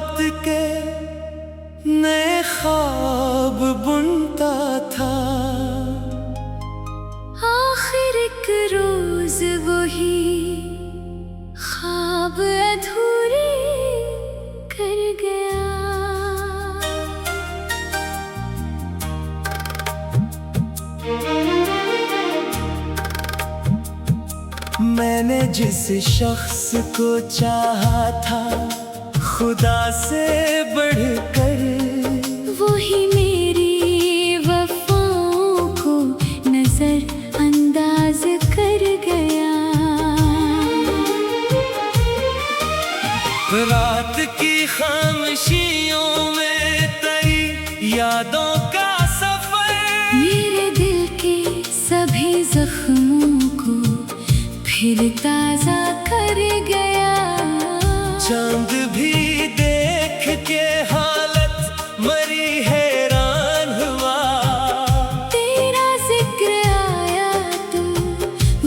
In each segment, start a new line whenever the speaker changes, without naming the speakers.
मोहब्बत के नए ख्वाब बुनता था।
आखिर एक रोज वही ख्वाब अधूरे कर गया।
मैंने जिस शख्स को चाहा था खुदा से बढ़कर,
वही मेरी वफाओं को नजर अंदाज कर गया।
रात की खामोशियों में तेरी यादों का सफर
मेरे दिल के सभी जख्मों को फिर ताजा कर गया।
चांद भी देख के हालत मरी हैरान हुआ।
तेरा जिक्र आया तो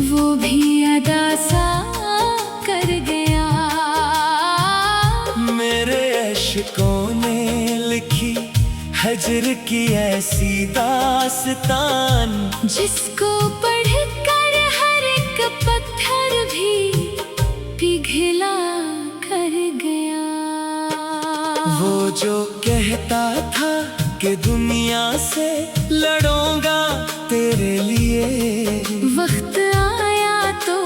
वो भी अदा सा कर गया।
मेरे अश्कों ने लिखी हजर की ऐसी दास्तान,
जिसको पढ़कर हर एक पत्थर भी पिघला कर गया।
वो जो कहता था कि दुनिया से लड़ूंगा तेरे लिए,
वक्त आया तो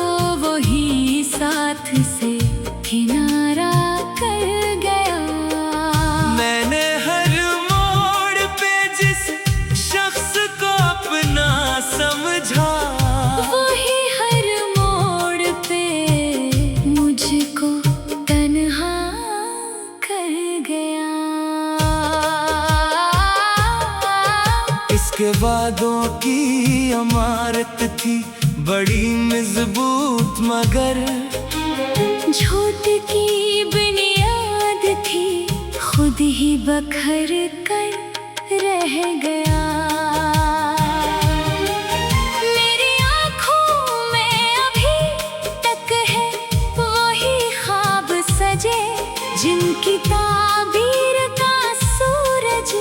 वही साथ से किनारा कर गया।
मैंने हर मोड़ पे जिस शख्स को अपना समझा,
वही हर मोड़ पे मुझको तन्हा कर गया।
इसके वादों की इमारत थी बड़ी मजबूत, मगर
झूठ की बुनियाद थी खुद ही बखर कर रह गया। मेरी आँखों में अभी तक है वही ख्वाब सजे, जिनकी ताबीर का सूरज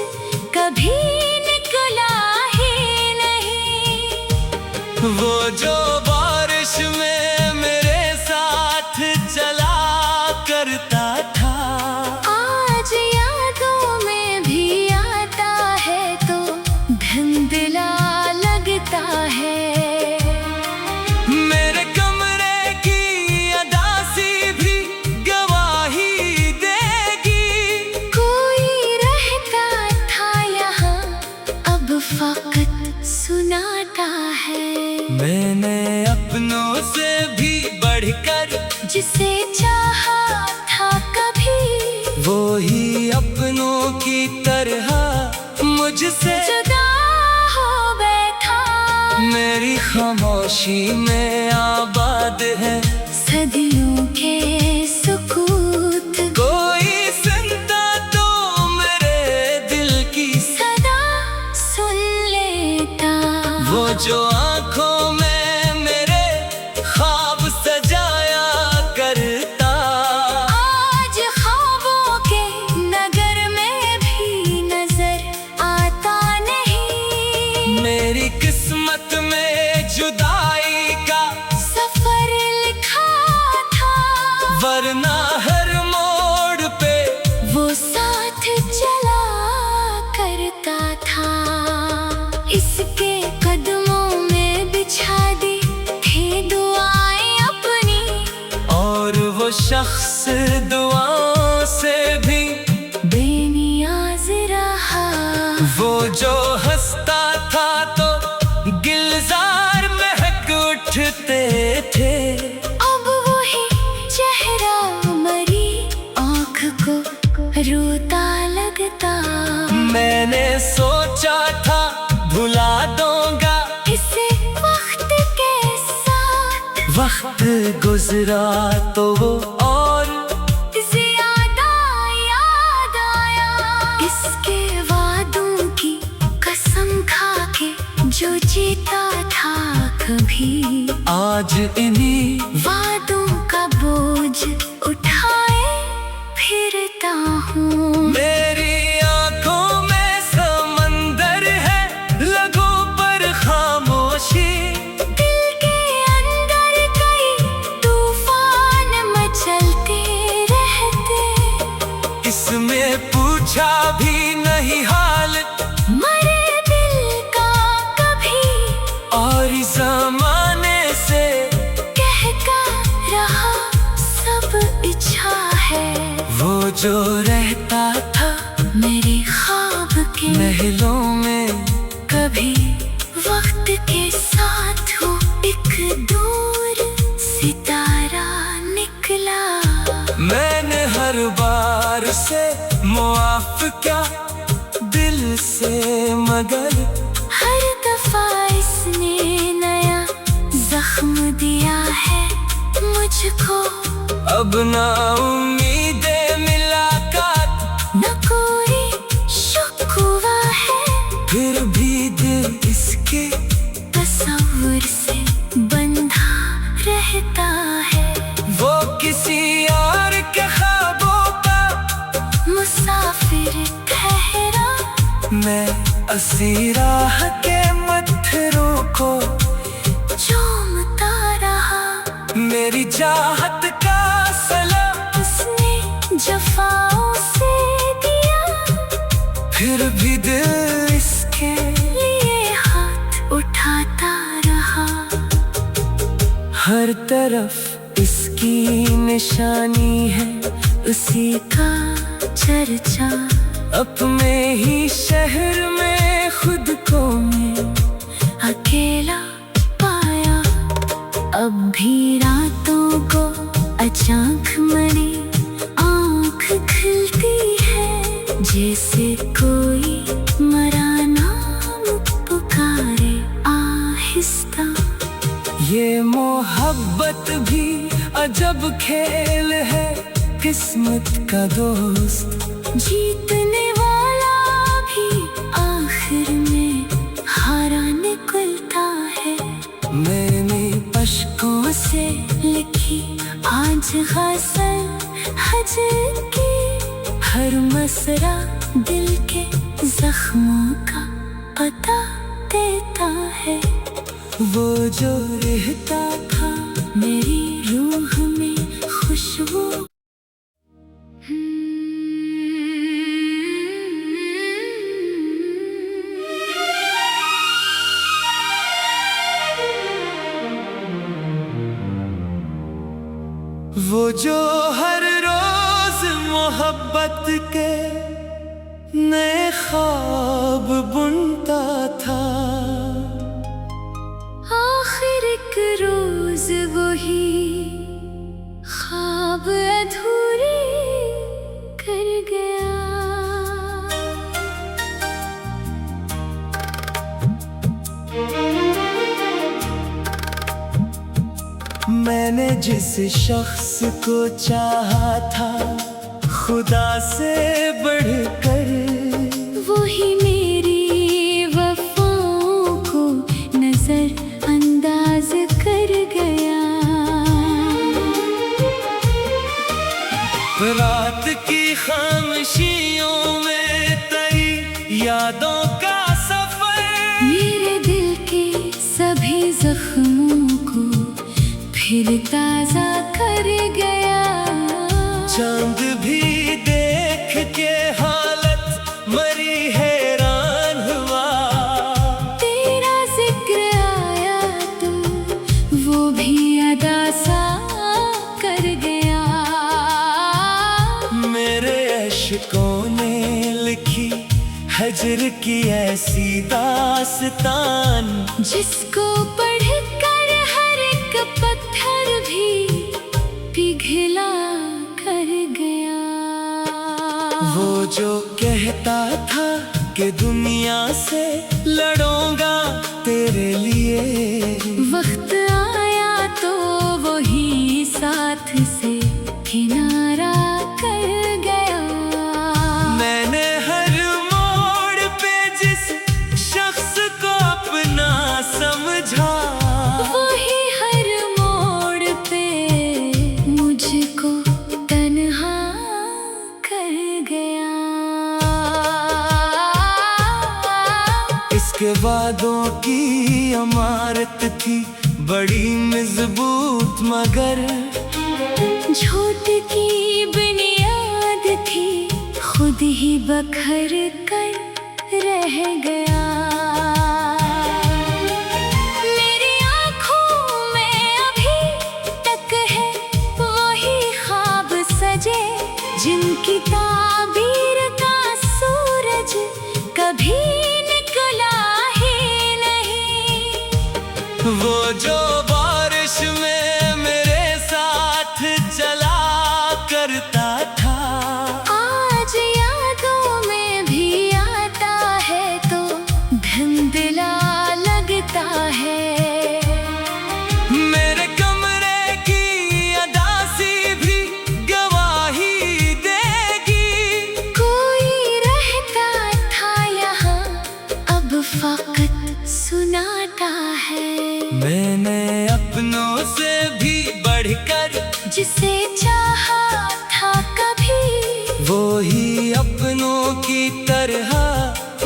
कभी निकला ही नहीं।
वो जो बारिश में मेरे साथ चला करता था,
आज यादों में भी आता है तो धुंधला लगता है।
मेरे कमरे की अदासी भी गवाही देगी।
कोई रहता था यहाँ अब फकत सुनाता है।
मैंने अपनों से भी बढ़कर
जिसे चाहा था कभी,
वो ही अपनों की तरह मुझसे
जुदा हो बैठा।
मेरी खामोशी में आबाद है
सदियों के सुकूत,
कोई सुनता तो मेरे दिल की
सदा सुन लेता।
वो जो आँखों में मेरे ख्वाब सजाया करता,
आज ख्वाबों के नगर में भी नजर आता नहीं।
मेरी किस्मत में जुदाई का
सफर लिखा था,
वरना हर मोड़ पे
वो साथ चला करता था। इसके कदमों में बिछा दी थी दुआएं अपनी,
और वो शख्स दुआओं से भी
बेनियाज रहा।
वो जो हंसता था तो गिलजार महक उठते थे।
अब वही चेहरा मरी आँख को रोता लगता।
मैंने सोचा था भुला दूंगा
इसे वक्त के साथ,
वक्त गुजरा तो वो और
ज्यादा याद आया। इसके वादों की कसम खा के जो जीता था कभी,
आज इन्हीं
वादों का बोझ उठाए फिरता हूँ।
उसमें पूछा भी नहीं हाल
मरे दिल का कभी,
और ज़माने से
कहता रहा सब इच्छा है।
वो जो रहता था
मेरे ख्वाब के
महलों में,
कभी वक्त के साथ हो एक दूर सितारा निकला।
मैंने हर बार से मुआफ क्या दिल से, मगर
हर दफा इसने नया जख्म दिया है मुझको।
अब ना उम्मीदें मुलाकात,
न कोई शुक्वा है,
फिर भी दिल इसके
तस्वीर से बंधा रहता है।
वो किसी और के ख्वाबों का
मुसाफिर ठहरा,
मैं असीराह के मत्थरों को
चूमता रहा।
मेरी चाहत का सलाम
उसने जफाओं से दिया,
फिर भी दिल इसके
लिए हाथ उठाता रहा।
हर तरफ इसकी निशानी है, उसी
का चर्चा
अपने ही शहर में खुद को मैं
अकेला पाया। अब भी रातों को अचानक मेरी आँख खुलती है, जैसे कोई मरा नाम पुकारे आहिस्ता।
ये मोहब्बत भी अजब खेल है, किस्मत का दोस्त
जीतने वाला भी आखिर में हारा निकलता है।
मैंने
अश्कों से लिखी आज गज़ल हजर की, हर मसरा दिल के जख्मों का पता देता है।
वो जो रहता था
मेरी रूह में खुशबू।
वो जो हर रोज मोहब्बत के नए ख्वाब बुनता था,
आखिर एक रोज वही ख्वाब अधूरे कर गया।
मैंने जिस शख्स को चाहा था खुदा से बढ़कर,
वही मेरी वफाओं को नजर अंदाज कर गया।
रात की खामोशियों में तेरी यादों का सफर,
मेरे दिल के सभी जख्मों को फिर ताजा कर गया।
चांद भी देख के हालत मरी हैरान हुआ,
तेरा जिक्र आया तो वो भी अदा सा कर गया।
मेरे अश्कों ने लिखी हजर की ऐसी दास्तान,
जिसको पढ़कर हर एक पत्थर भी पिघला कर गया।
वो जो कहता था कि दुनिया से लड़ूंगा तेरे लिए,
वक्त आया तो वही साथ से किनारा कर गया।
मैंने हर मोड़ पे जिस शख्स को अपना समझा,
वही हर मोड़ पे मुझको तन्हा कर गया।
इसके वादों की इमारत थी बड़ी मजबूत, मगर
झूठ की बुनियाद थी बखर कर रह गया। मेरी आँखों में अभी तक है वही ख्वाब सजे, जिनकी ताबीर का सूरज कभी निकला ही नहीं।
वो जो बारिश में मेरे साथ चला करता था,
आज यादों में भी आता है तो धुंधला लगता है।
मेरे कमरे की अदासी भी गवाही देगी।
कोई रहता था यहाँ, अब फकत सुनाता है।
मैंने अपनों से भी बढ़कर
जिसे चाहा था कभी,
वो ही अपनों की तरह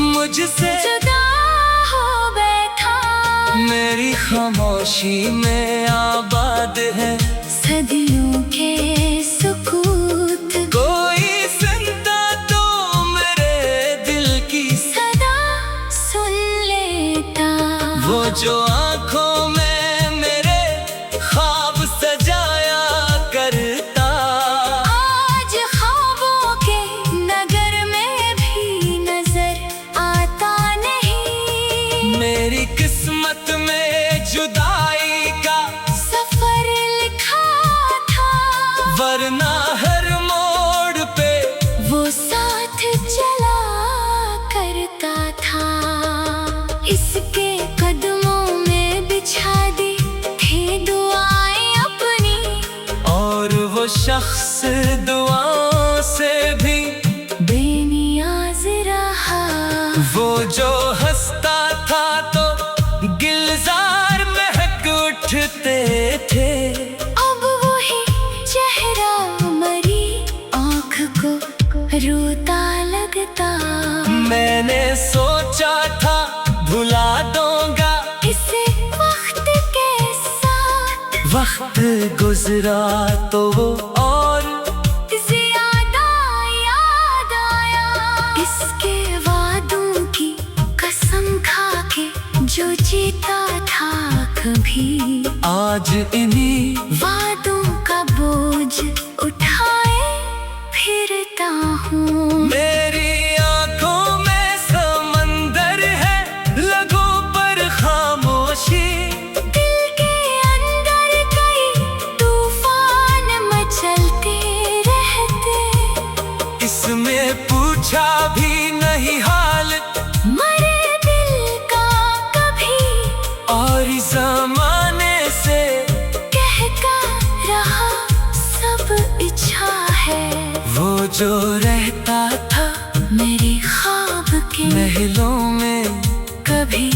मुझसे
जुदा हो बैठा।
मेरी खामोशी में आबाद है
सदियों के सुकूत,
कोई सुनता तो मेरे दिल की
सदा सुन लेता।
वो जो आँखों में मेरे ख्वाब सजाया करता,
आज ख्वाबों के नगर में भी नजर आता नहीं।
मेरी किस्मत में जुदाई का
सफर लिखा था,
वरना हर मोड़ पे
वो साथ चला करता था। इसके कदमों में बिछा दी थी दुआएं अपनी,
और वो शख्स दुआओं से भी
बेनियाज रहा।
वो जो हंसता था तो गिलजार महक उठते थे।
अब वही चेहरा मरी आँख को रोता लगता।
मैंने सोचा था भुला दूंगा
इसे वक्त के साथ,
वक्त गुजरा तो वो और
ज्यादा याद आया। इसके वादों की कसम खा के जो जीता था कभी,
आज इन्हीं
वादों का बोझ उठाए फिरता हूँ।
मेरी आंखों में समंदर है, लगों पर खामोशी।
दिल के अंदर कई तूफान मचलते रहते,
इसमें पूछा भी नहीं हाल
मरे दिल का कभी,
और ज़माने से
कहता रहा सब इच्छा है।
वो जो रहता था
मेरे ख्वाब के
महलों में,
कभी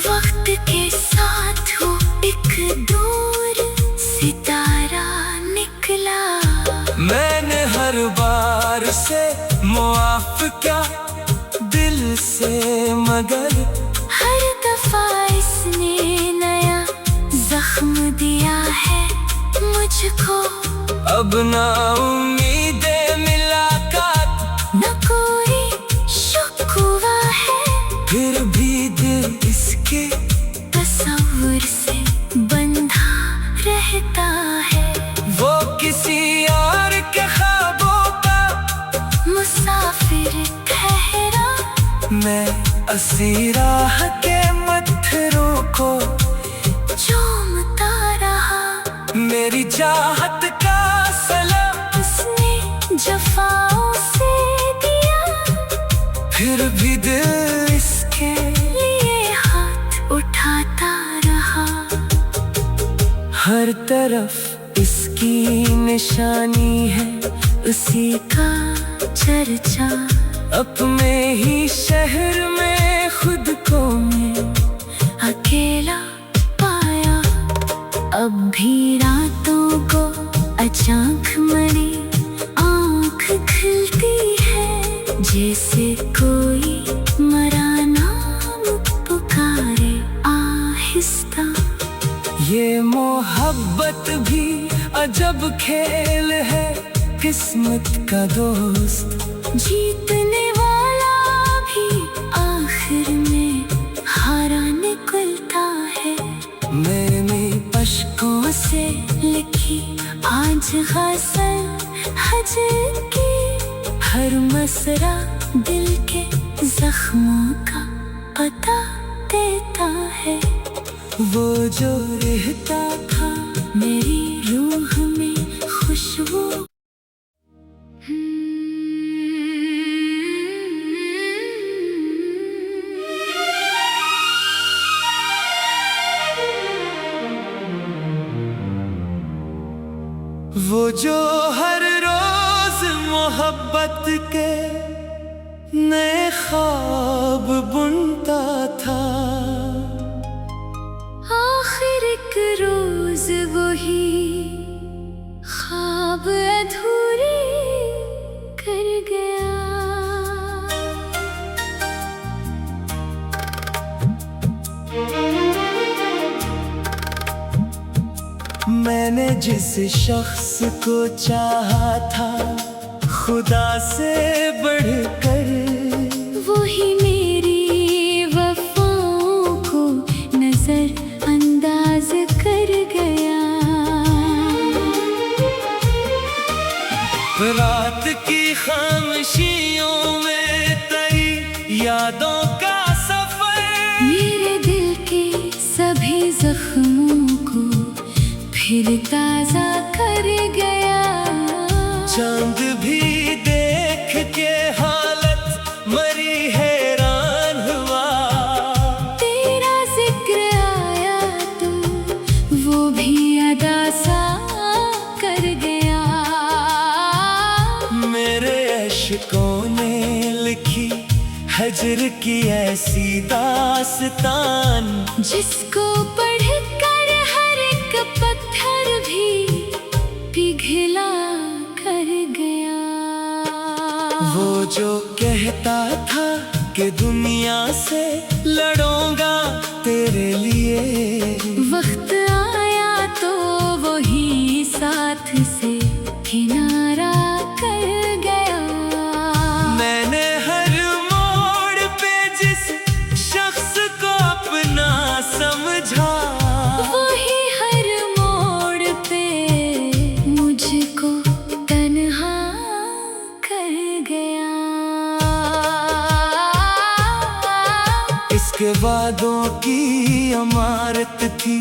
वक्त के साथ हो एक दूर सितारा निकला।
मैंने हर बार से मुआफ क्या दिल से, मगर
हर दफा इसने नया जख्म दिया है मुझको।
अब ना उम्मीदें मुलाकात,
न कोई शुक्वा है,
फिर भी दिल इसके
तस्वीर से बंधा रहता है।
वो किसी और के ख्वाबों का
मुसाफिर ठहरा,
मैं असीराह के मत्थरों को
चूमता रहा।
मेरी चाहत का सलाम
उसने जफाओं से दिया,
फिर भी दिल इसके
लिए हाथ उठाता रहा।
हर तरफ इसकी निशानी है, उसी का चर्चा। अपने ही शहर में खुद को मैं
अकेला पाया, अब भी रातों को अचानक मरी आँख खिलती है, जैसे कोई मरा नाम पुकारे आहिस्ता।
ये मोहब्बत भी अजब खेल है, किस्मत का दोस्त
जीतने वाला आज गज़ल हजर की हर मसरा दिल के जख्मों का पता देता है।
वो जो रहता था
मेरी रूह में खुशबू।
वो जो हर रोज मोहब्बत के नए ख्वाब बुनता था।
आखिर एक रोज वही ख्वाब अधूरे कर गया।
मैंने जिस शख्स को चाहा था खुदा से बढ़कर,
वही मेरी वफाओं को नजर अंदाज कर गया।
रात की खामोशियों में तेरी यादों का सफर
मेरे दिल के सभी जख्मों को फिर ताजा कर गया।
चांद भी देख के हालत मरी हैरान हुआ।
तेरा जिक्र आया तो वो भी अदा सा कर गया।
मेरे अश्कों ने लिखी हजर की ऐसी दास्तान,
जिसको पढ़कर हर एक पत्थर भी पिघला कर गया।
वो जो कहता था कि दुनिया से लड़ूंगा तेरे लिए,
वक्त आया तो वही साथ से किनारा कर गया।
मैंने हर मोड़ पे जिस शख्स को अपना समझा,
वही हर मोड़ पे मुझको तन्हा कर गया।
इसके वादों की इमारत थी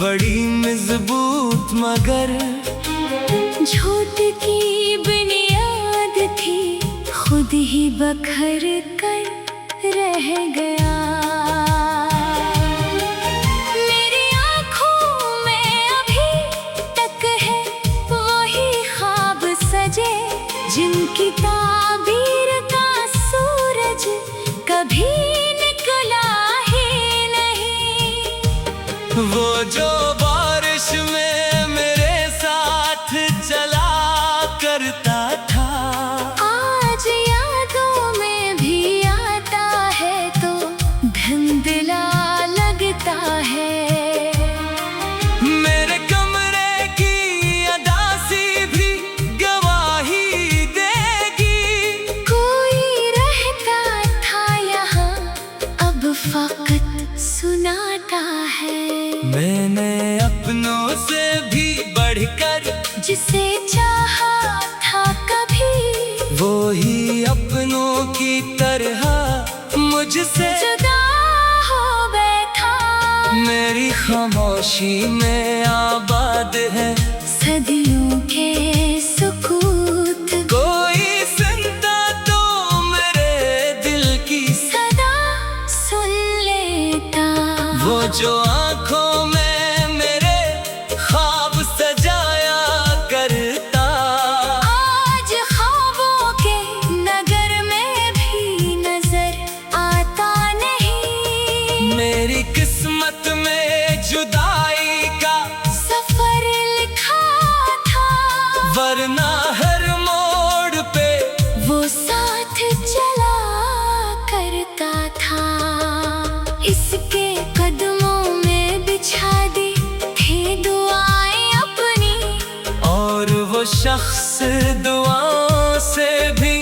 बड़ी मजबूत, मगर
झूठ की बुनियाद थी खुद ही बखर कर रह गया। मेरी आँखों में अभी तक है वही ख्वाब सजे, जिनकी ताबीर का सूरज कभी निकला ही नहीं।
वो जो बारिश में मेरे साथ चला करता था,
आज यादों में भी आता है तो धुंधला लगता है।
मेरे कमरे की अदासी भी गवाही देगी।
कोई रहता था यहाँ अब फकत सुनाता है।
मैंने अपनों से भी बढ़कर
जिसे चाहा था कभी,
वो ही अपनों की तरह मुझसे
जुदा हो बैठा।
मेरी खामोशी में आबाद है
सदियों के सुकूत,
कोई सुनता तो मेरे दिल की
सदा सुन लेता।
वो जो आँखों में मेरे ख्वाब सजाया करता,
आज ख्वाबों के नगर में भी नजर आता नहीं।
मेरी किस्मत में जुदाई का
सफर लिखा था,
वरना हर मोड़ पे
वो साथ चला करता था। इसके कदमों में बिछा दी थी दुआएं अपनी,
और वो शख्स दुआओं से भी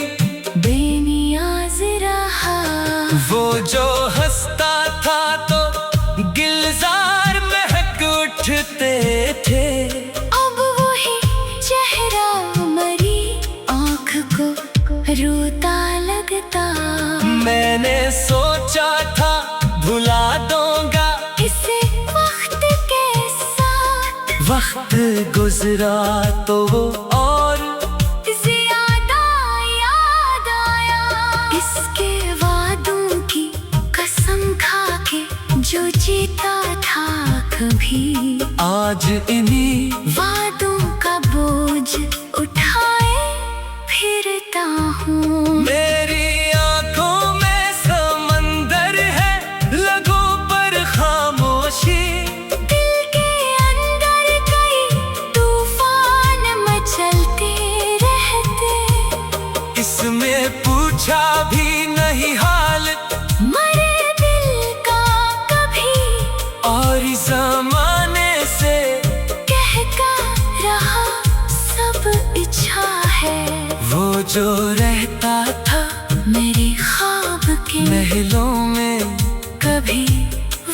बेनियाज रहा।
वो जो हंसता था तो गिलजार महक उठते थे।
अब वही चेहरा को रोता लगता।
मैंने सोचा था भुला दूंगा
इसे वक्त के साथ,
वक्त गुजरा तो वो और
ज्यादा याद आया। इसके वादों की कसम खा के जो जीता था कभी,
आज इन्हीं
वादों का बोझ उठाए फिरता हूँ।
मेरी आंखों में समंदर है, लगों पर खामोशी।
दिल के अंदर कई तूफान मचलते रहते।
इसमें पूछा भी नहीं हाल
मरे दिल का कभी,
और ज़माने से
कहता रहा सब इच्छा है।
वो जो रहता था
मेरे ख्वाब के
महलों में,
कभी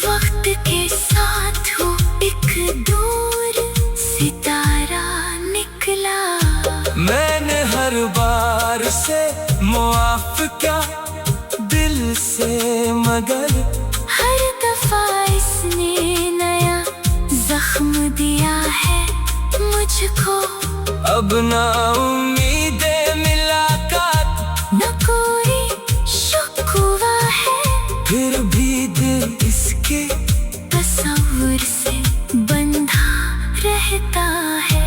वक्त के साथ वो एक दूर सितारा निकला।
मैंने हर बार से मुआफ किया दिल से, मगर
हर दफा इसने नया जख्म दिया है मुझको।
अब ना उम्मीदें मुलाकात,
न कोई शुक्वा है,
फिर भी दिल इसके
तस्वीर से बंधा रहता है।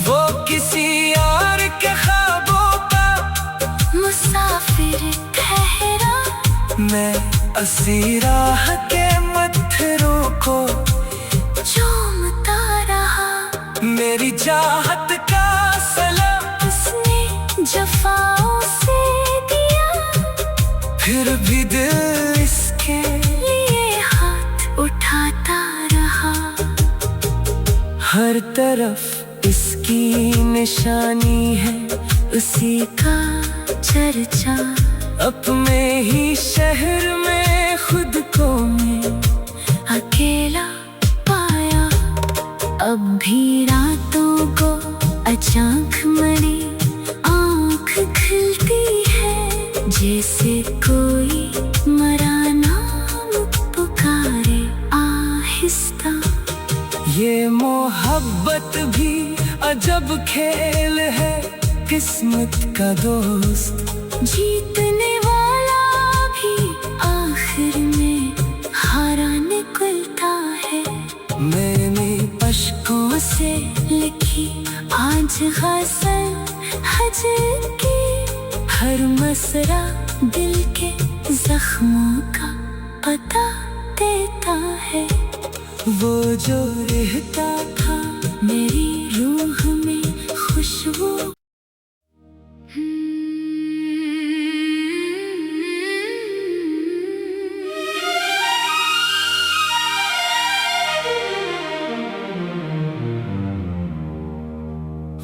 वो किसी और के ख्वाबों का
मुसाफिर ठहरा,
मैं असीराह के मत्थरों को
चूमता रहा।
मेरी चाहत का सलाम
उसने जफाओं से दिया,
फिर भी दिल इसके
लिए हाथ उठाता रहा।
हर तरफ इसकी निशानी है, उसी
का चर्चा
अपने ही शहर में खुद को मैं
अकेला पाया। अब भी रातों को अचानक मरी आँख खुलती है, जैसे कोई मरा नाम पुकारे आहिस्ता।
ये मोहब्बत भी अजब खेल है, किस्मत का दोस्त
जीतने वाला भी आखिर में हारा निकलता है।
मैंने
अश्कों से लिखी आज गज़ल हजर की, हर मसरा दिल के जख्मों का पता देता है।
वो जो रहता था
मेरी रूह में खुशबू।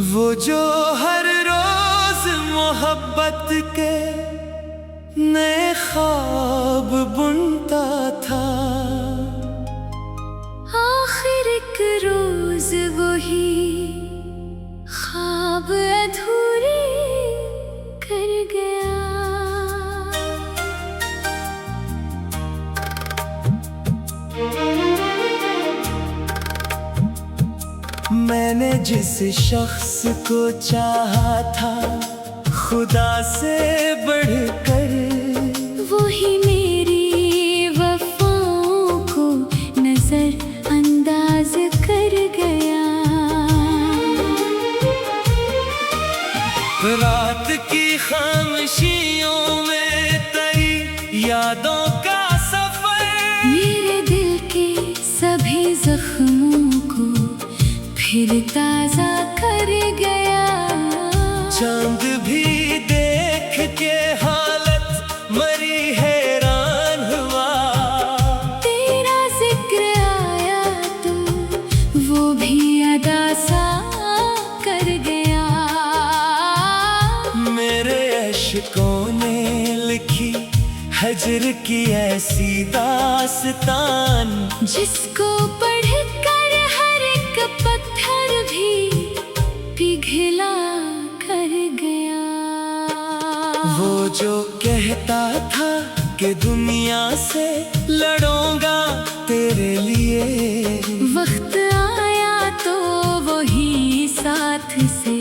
वो जो हर रोज मोहब्बत के नए ख्वाब बुनता था,
आखिर एक रोज वही ख्वाब अधूरे कर गया।
मैंने जिस शख्स को चाहा था खुदा से बढ़कर,
वही मेरी वफाओं को नजर अंदाज कर गया।
रात की खामोशियों में तेरी यादों का सफर,
मेरे दिल के सभी जख्मों को फिर ताजा कर गया।
चांद भी देख के हालत मरी हैरान हुआ,
तेरा जिक्र आया तो वो भी अदा सा कर गया।
मेरे अश्कों ने लिखी हजर की ऐसी दास्तान,
जिसको पढ़कर हर एक पत्थर भी पिघला कर गया।
वो जो कहता था कि दुनिया से लड़ूंगा तेरे लिए,
वक्त आया तो वही साथ से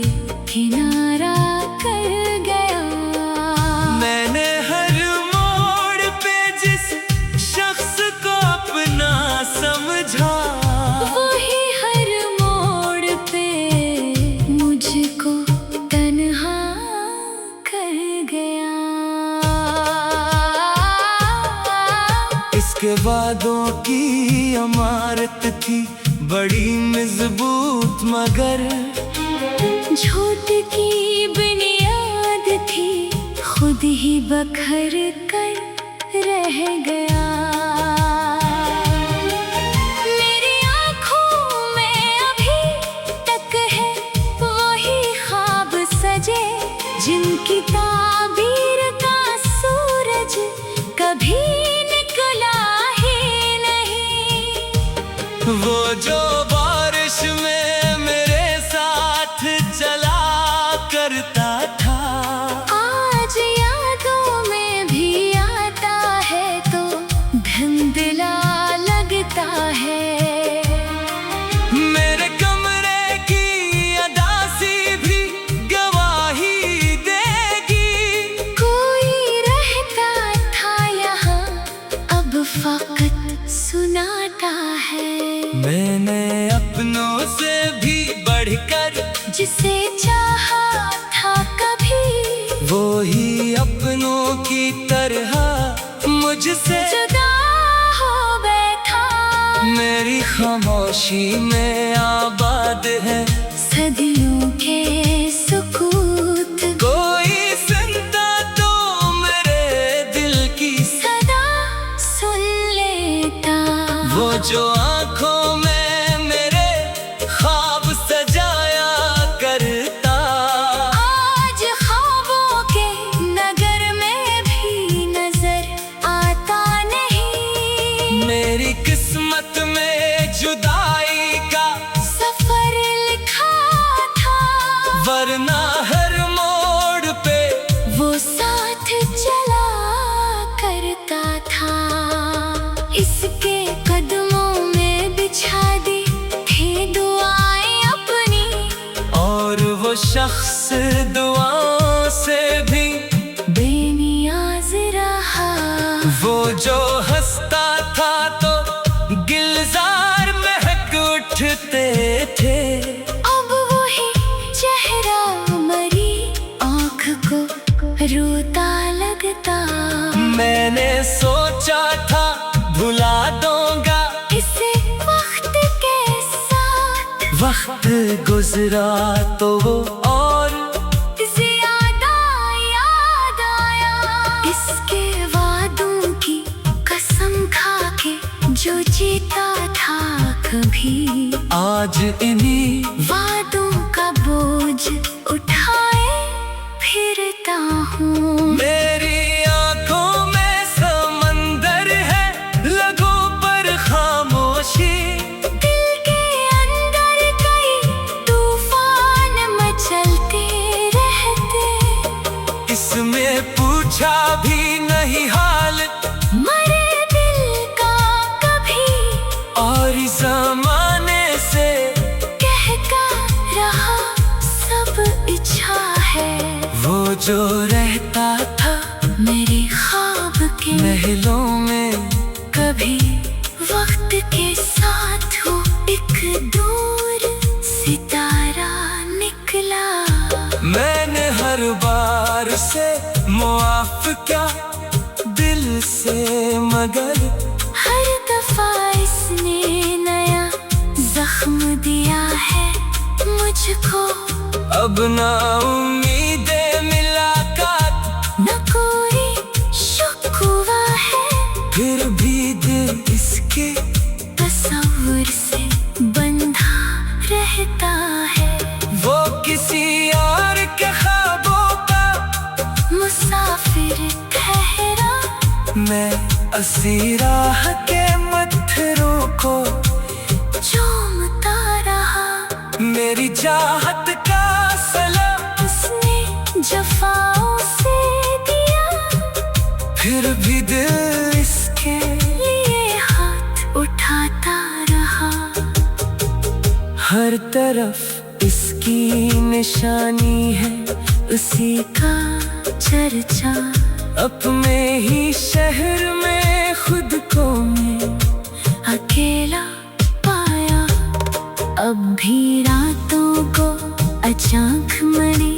किनारा कर गया।
मैंने हर मोड़ पे जिस शख्स को अपना समझा,
वही हर मोड़ पे मुझको तन्हा कर गया।
इसके वादों की इमारत थी बड़ी मजबूत, मगर
झूठ की बुनियाद थी खुद ही बखर कर रह गया। मेरी आँखों में अभी तक है वही ख्वाब सजे, जिनकी ताबीर का सूरज कभी निकला ही नहीं।
वो जो बारिश में मेरे साथ चला करता था,
आज यादों में भी आता है तो धुंधला लगता है।
मेरे कमरे की अदासी भी गवाही देगी।
कोई रहता था यहाँ अब फकत सुनाता है।
मैंने अपनों से भी बढ़कर
जिसे चाहा था कभी,
वो ही अपनों की तरह मुझसे
जुदा हो बैठा।
मेरी खामोशी में आबाद है
सदियों के सुकूत,
कोई सुनता तो मेरे दिल की
सदा सुन लेता।
वो जो आँखों में मेरे ख्वाब सजाया करता,
आज ख्वाबों के नगर में भी नजर आता नहीं।
मेरी किस्मत में जुदाई का
सफर लिखा था,
वरना हर मोड़ पे
वो साथ चला करता था। इसके कदमों में बिछा दी थी दुआएं अपनी,
और वो शख्स दुआओं से भी
बेनियाज रहा।
वो जो हंसता था तो गिलजार महक उठते थे,
अब वही चेहरा मरी आँख को रोता लगता।
मैंने सोचा था भुला दूंगा
इसे वक्त के साथ,
वक्त गुजरा तो वो और
ज्यादा याद आया। इसके वादों की कसम खा के जो जीता था कभी,
आज इन्हीं
वादों का बोझ उठाए फिरता हूँ।
मेरी आंखों में समंदर है, लगों पर खामोशी।
दिल के अंदर कई तूफान मचलते रहते,
इसमें पूछा भी नहीं हाल
मरे दिल का कभी,
और ज़माने से
कहता रहा सब इच्छा है।
वो जो रहता था
मेरे ख्वाब के
महलों में,
कभी वक्त के साथ हो एक दूर सितारा निकला।
मैंने हर बार से मुआफ क्या दिल से, मगर
हर दफा इसने नया जख्म दिया है मुझको।
अब ना उम्मीदें मुलाकात,
न कोई शुक्वा है,
फिर भी दिल इसके
तस्वीर से बंधा रहता है।
वो किसी और के ख्वाबों का
मुसाफिर ठहरा,
मैं असीरा के मत्थरों को
चूमता रहा।
मेरी चाहत का सलाम
उसने जफाओं से
फिर भी दिल इसके
लिए हाथ उठाता रहा।
हर तरफ इसकी निशानी है, उसी
का चर्चा
अपने ही शहर में खुद को मैं
अकेला पाया। अब भी रातों को अचानक मेरी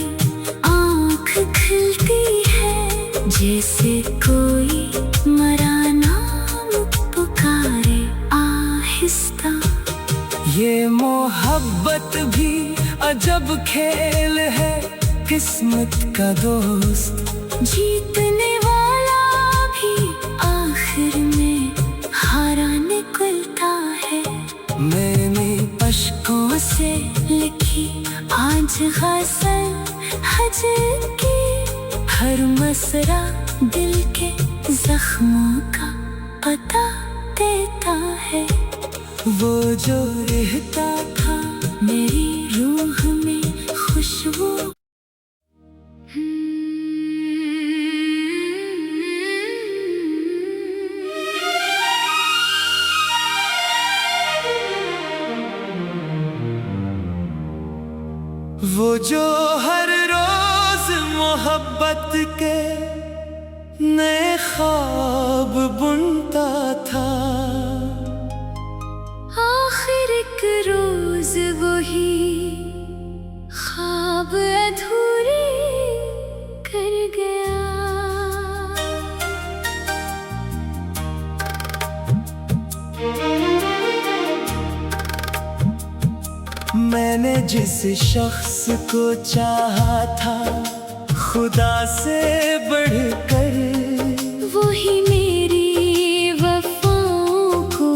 आँख खुलती है, जैसे कोई मरा नाम पुकारे आहिस्ता।
ये मोहब्बत भी अजब खेल है, किस्मत का दोस्त।
जीतने वाला भी आखिर में हारा निकलता है।
मैंने
अश्कों से लिखी आज गज़ल हजर की, हर मसरा दिल के जख्मों का पता देता है।
वो जो रहता था
मेरी रूह में खुशबू।
वो जो हर रोज मोहब्बत के नए ख्वाब बुनता था,
आखिर एक रोज वही ख्वाब अधूरे कर गया।
मैंने जिस शख्स को चाहा था खुदा से बढ़कर,
वही मेरी वफाओं को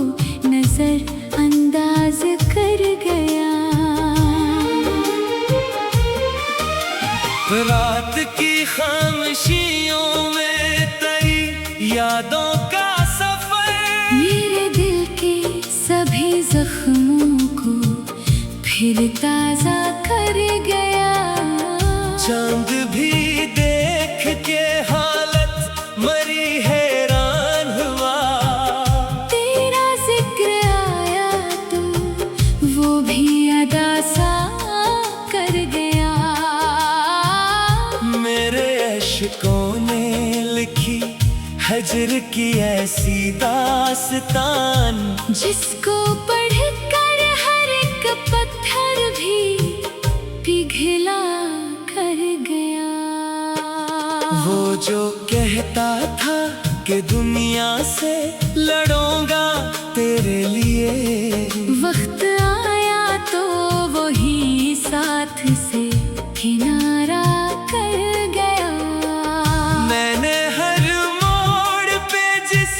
नजर अंदाज कर गया।
रात की खामोशियों में तेरी यादों का सफर,
मेरे दिल के सभी जख्मों को फिर ताजा कर गया।
चांद भी देख के हालत मरी हैरान हुआ।
तेरा जिक्र आया तो वो भी अदा सा कर गया।
मेरे अश्कों ने लिखी हजर की ऐसी दास्तान,
जिसको पढ़कर हर एक पत्थर भी पिघला कर गया।
वो जो कहता था कि दुनिया से लड़ूंगा तेरे लिए,
वक्त आया तो वही साथ से किनारा कर गया।
मैंने हर मोड़ पे जिस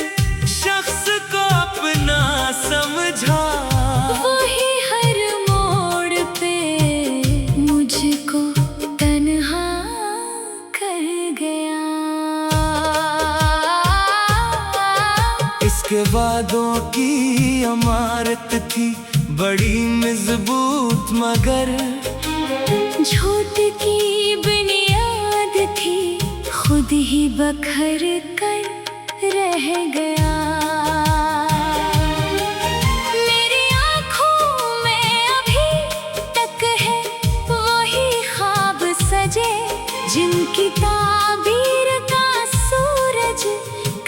शख्स को अपना समझा,
वही हर मोड़ पे मुझको तन्हा कर गया।
इसके वादों की इमारत थी बड़ी मजबूत, मगर
झूठ की बुनियाद थी, खुद ही बखर कर रह गया। मेरी आँखों में अभी तक है वही ख्वाब सजे, जिनकी ताबीर का सूरज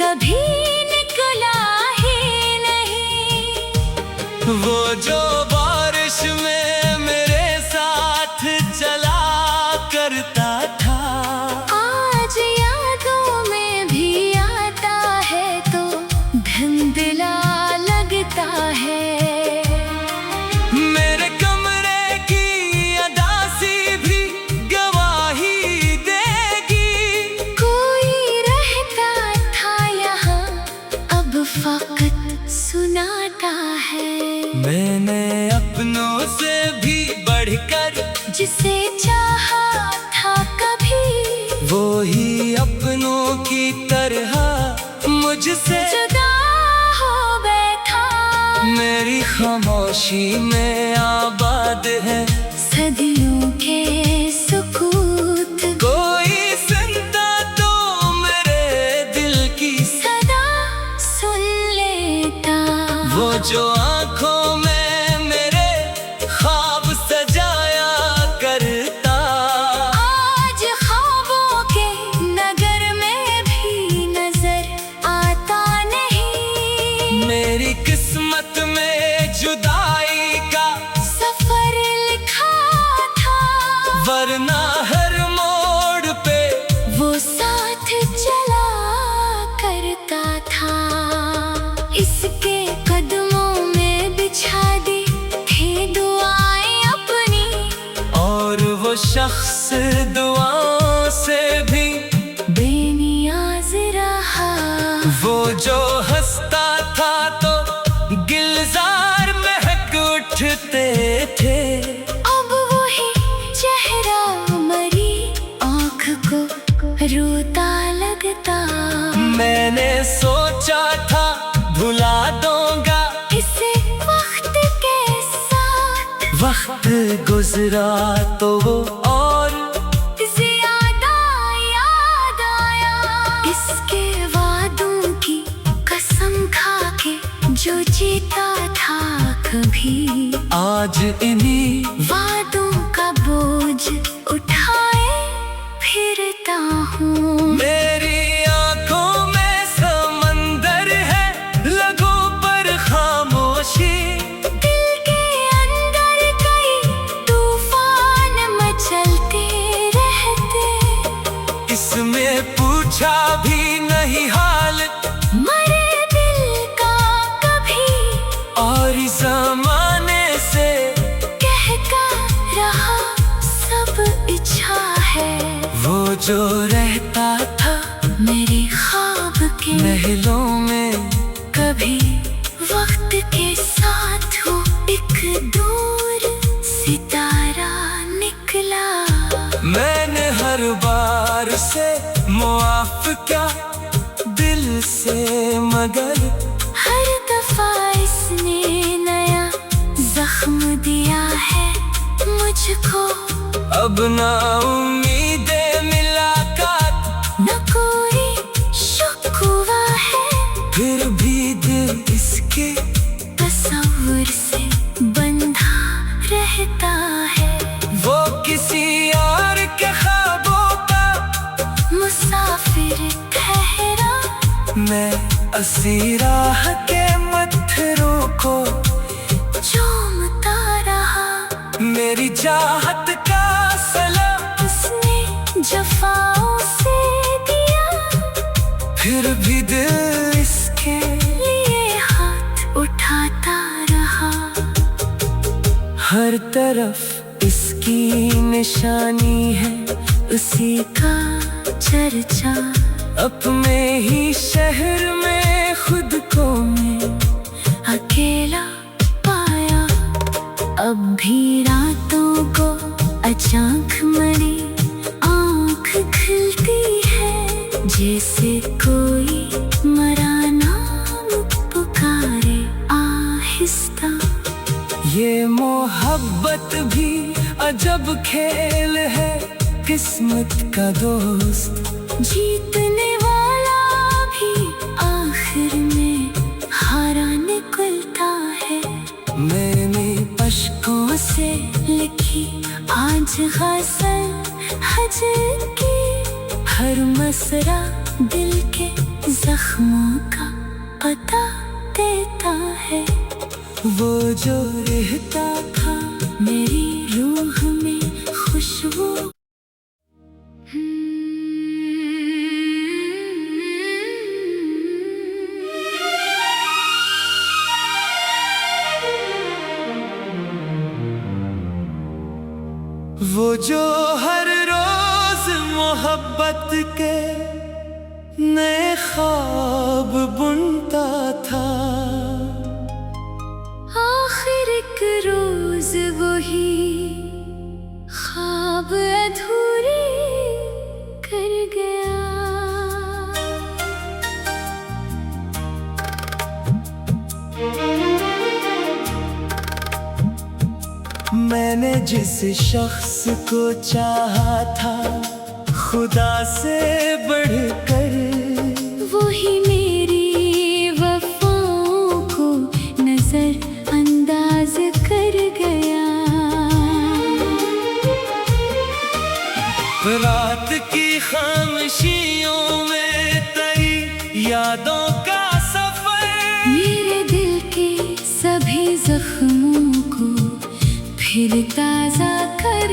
कभी निकला ही नहीं।
वो जो बारिश में मेरे साथ चला करता था,
आज यादों में भी आता है तो धुंधला लगता है।
मेरे कमरे की अदासी भी गवाही देगी।
कोई रहता था यहाँ, अब फकत सुनाता है।
मैंने अपनों से भी बढ़कर
जिसे चाहा था कभी,
वो ही अपनों की तरह मुझसे
जुदा हो बैठा।
मेरी खामोशी में आबाद है
सदियों के सुकूत,
कोई सुनता तो मेरे दिल दुआओं से भी
बेनियाज रहा।
वो जो हंसता था तो गिलजार महक उठते थे।
अब वही चेहरा मरी आँख को रोता लगता।
मैंने सोचा था भुला दूंगा
इसे वक्त के साथ।
वक्त गुजरा तो वो और
ज्यादा याद आया इसके वादों की कसम खा के जो जीता था कभी।
आज इन्हीं
वादों का बोझ उठाए फिरता हूँ।
मेरी आंखों में समंदर है, लगों पर खामोशी।
दिल के अंदर कई तूफान मचलते रहते।
इसमें पूछा भी नहीं हाल
मरे दिल का कभी।
और ज़माने से
कहता रहा सब इच्छा है।
वो जो रहता था
मेरे ख्वाब के
महलों में
कभी वक्त के साथ हो एक दूर सितारा निकला।
मैंने हर बार से मुआफ क्या दिल से, मगर
हर दफा इसने नया जख्म दिया है मुझको।
अब ना उम्मीदें मुलाकात
न कोई शुक्वा है।
फिर भी दिल इसके
तस्वीर से बंधा रहता है।
वो किसी और के ख्वाबों का
मुसाफिर ठहरा।
मैं असीराह के मत्थरों को
चूमता रहा।
मेरी चाहत का सलाम
उसने जफाओं से दिया।
फिर भी दिल इसके
लिए हाथ उठाता रहा।
हर तरफ इसकी निशानी है, उसी
का चर्चा
अपने ही शहर में खुद को मैं
अकेला पाया। अब भी रातों को अचानक मरी आँख खुलती है। जैसे कोई मरा नाम पुकारे आहिस्ता।
ये मोहब्बत भी अजब खेल है, किस्मत का दोस्त।
जीतने वाला भी आखिर में हारा निकलता है।
मैंने
अश्कों से लिखी आज गज़ल हजर की। हर मसरा दिल के जख्मों का पता देता है।
वो जो रहता था
मेरी रूह में खुशबू।
वो जो हर रोज मोहब्बत के नए ख्वाब बुनता था।
आखिर एक रोज वही ख्वाब अधूरे कर गया।
मैंने जिस शख्स को चाहा था खुदा से बढ़कर,
वही मेरी वफाओं को नजर अंदाज कर गया।
रात की खामोशियों में तेरी यादों का सफर
मेरे दिल के सभी जख्मों को फिर ताजा कर